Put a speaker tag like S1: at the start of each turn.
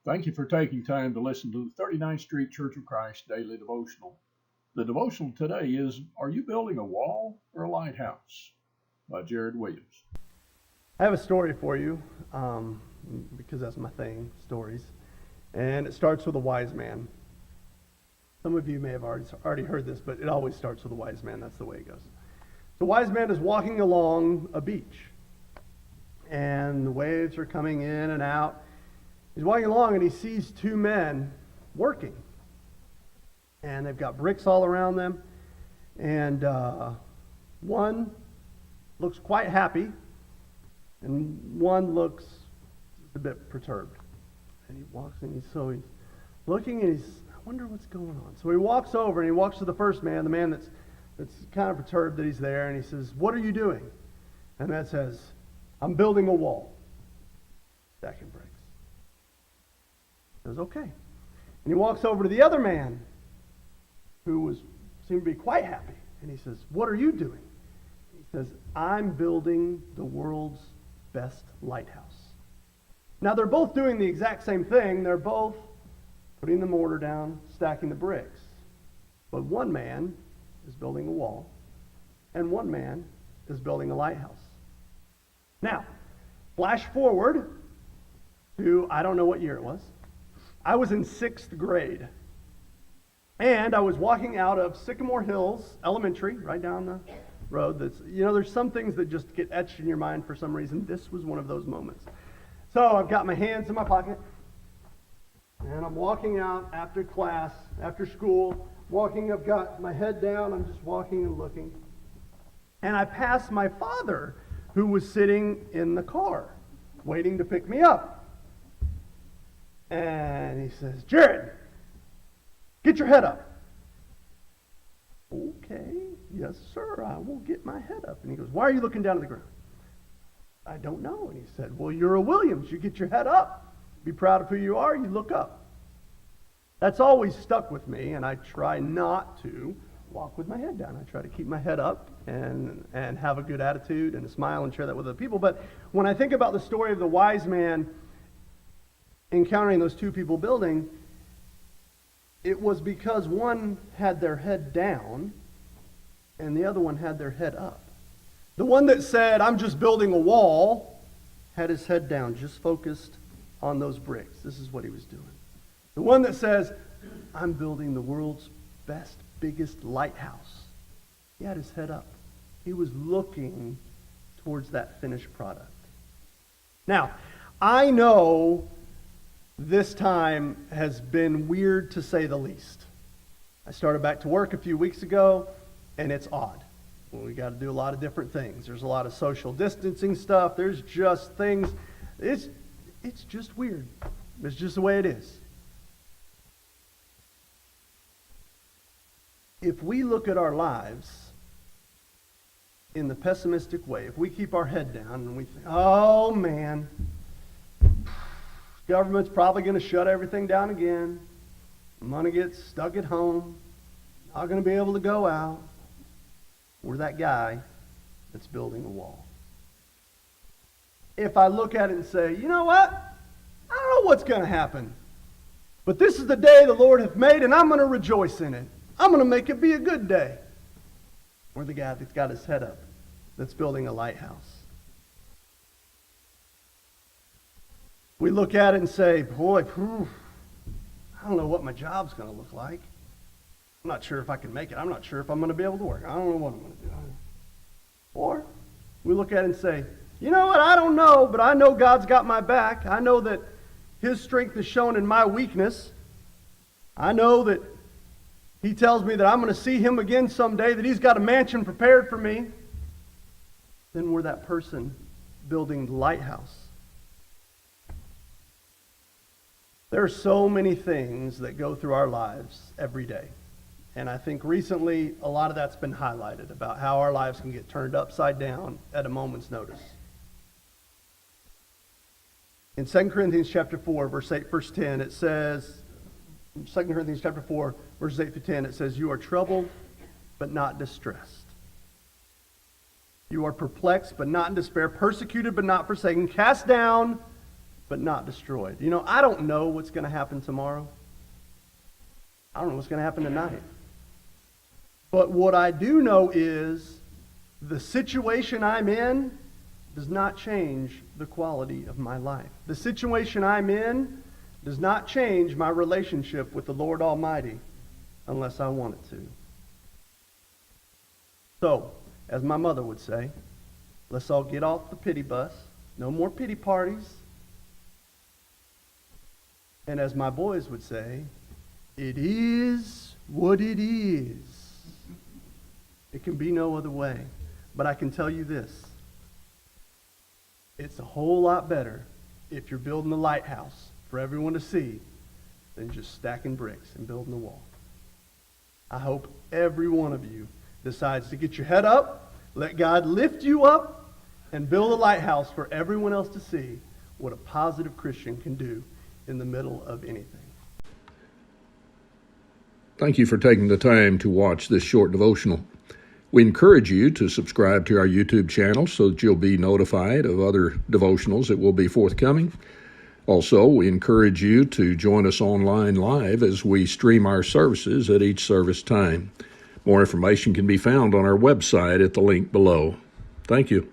S1: Thank you for taking time to listen to the 39th Street Church of Christ Daily Devotional. The devotional today is Are You Building a Wall or a Lighthouse? By Jared Williams.
S2: I have a story for you, because that's my thing, stories. And it starts with a wise man. Some of you may have already heard this, but it always starts with a wise man. That's the way it goes. The wise man is walking along a beach, and the waves are coming in and out. He's walking along, and he sees two men working. And they've got bricks all around them. And one looks quite happy, and one looks a bit perturbed. And he walks in, he's looking, and I wonder what's going on. So he walks over, and he walks to the first man, the man that's kind of perturbed that he's there, and he says, "What are you doing?" And that says, "I'm building a wall." Stacking bricks. He goes, "Okay." And he walks over to the other man, who seemed to be quite happy, and he says, "What are you doing?" He says, "I'm building the world's best lighthouse." Now, they're both doing the exact same thing. They're both putting the mortar down, stacking the bricks. But one man is building a wall, and one man is building a lighthouse. Now, flash forward to, I don't know what year it was. I was in 6th grade. And I was walking out of Sycamore Hills Elementary, right down the road. There's some things that just get etched in your mind for some reason. This was one of those moments. So I've got my hands in my pocket, and I'm walking out after class, after school, I've got my head down, I'm just walking and looking. And I pass my father, who was sitting in the car, waiting to pick me up. And he says, "Jared, get your head up." "Okay, yes, sir, I will get my head up." And he goes, "Why are you looking down at the ground?" "I don't know." And he said, "Well, you're a Williams. You get your head up. Be proud of who you are. You look up." That's always stuck with me, and I try not to walk with my head down. I try to keep my head up and have a good attitude and a smile and share that with other people. But when I think about the story of the wise man encountering those two people building, it was because one had their head down and the other one had their head up. The one that said, "I'm just building a wall," had his head down, just focused on those bricks. This is what he was doing. The one that says, "I'm building the world's best, biggest lighthouse," he had his head up. He was looking towards that finished product. Now, I know this time has been weird to say the least. I started back to work a few weeks ago, and it's odd. Well, we got to do a lot of different things. There's a lot of social distancing stuff. There's just things. It's just weird. It's just the way it is. If we look at our lives in the pessimistic way, if we keep our head down and we think, "Oh man, government's probably going to shut everything down again. I'm going to get stuck at home. Not going to be able to go out." We're that guy that's building a wall. If I look at it and say, "You know what? I don't know what's going to happen, but this is the day the Lord hath made, and I'm going to rejoice in it. I'm going to make it be a good day." We're the guy that's got his head up, that's building a lighthouse. We look at it and say, "Boy, I don't know what my job's going to look like. I'm not sure if I can make it. I'm not sure if I'm going to be able to work. I don't know what I'm going to do." Or we look at it and say, "You know what? I don't know, but I know God's got my back. I know that His strength is shown in my weakness. I know that He tells me that I'm going to see Him again someday, that He's got a mansion prepared for me." Then we're that person building the lighthouse. There are so many things that go through our lives every day. And I think recently a lot of that's been highlighted about how our lives can get turned upside down at a moment's notice. In 2 Corinthians chapter 4, verse 10, it says, 2 Corinthians chapter 4, verses 8 through 10, it says, "You are troubled, but not distressed. You are perplexed, but not in despair, persecuted, but not forsaken, cast down, but not destroyed. You know, I don't know what's going to happen tomorrow. I don't know what's going to happen tonight. But what I do know is the situation I'm in does not change the quality of my life. The situation I'm in does not change my relationship with the Lord Almighty unless I want it to. So, as my mother would say, let's all get off the pity bus. No more pity parties. And as my boys would say, it is what it is. It can be no other way. But I can tell you this. It's a whole lot better if you're building a lighthouse for everyone to see than just stacking bricks and building a wall. I hope every one of you decides to get your head up, let God lift you up, and build a lighthouse for everyone else to see what a positive Christian can do in the middle of anything.
S1: Thank you for taking the time to watch this short devotional. We encourage you to subscribe to our YouTube channel so that you'll be notified of other devotionals that will be forthcoming. Also, we encourage you to join us online live as we stream our services at each service time. More information can be found on our website at the link below. Thank you.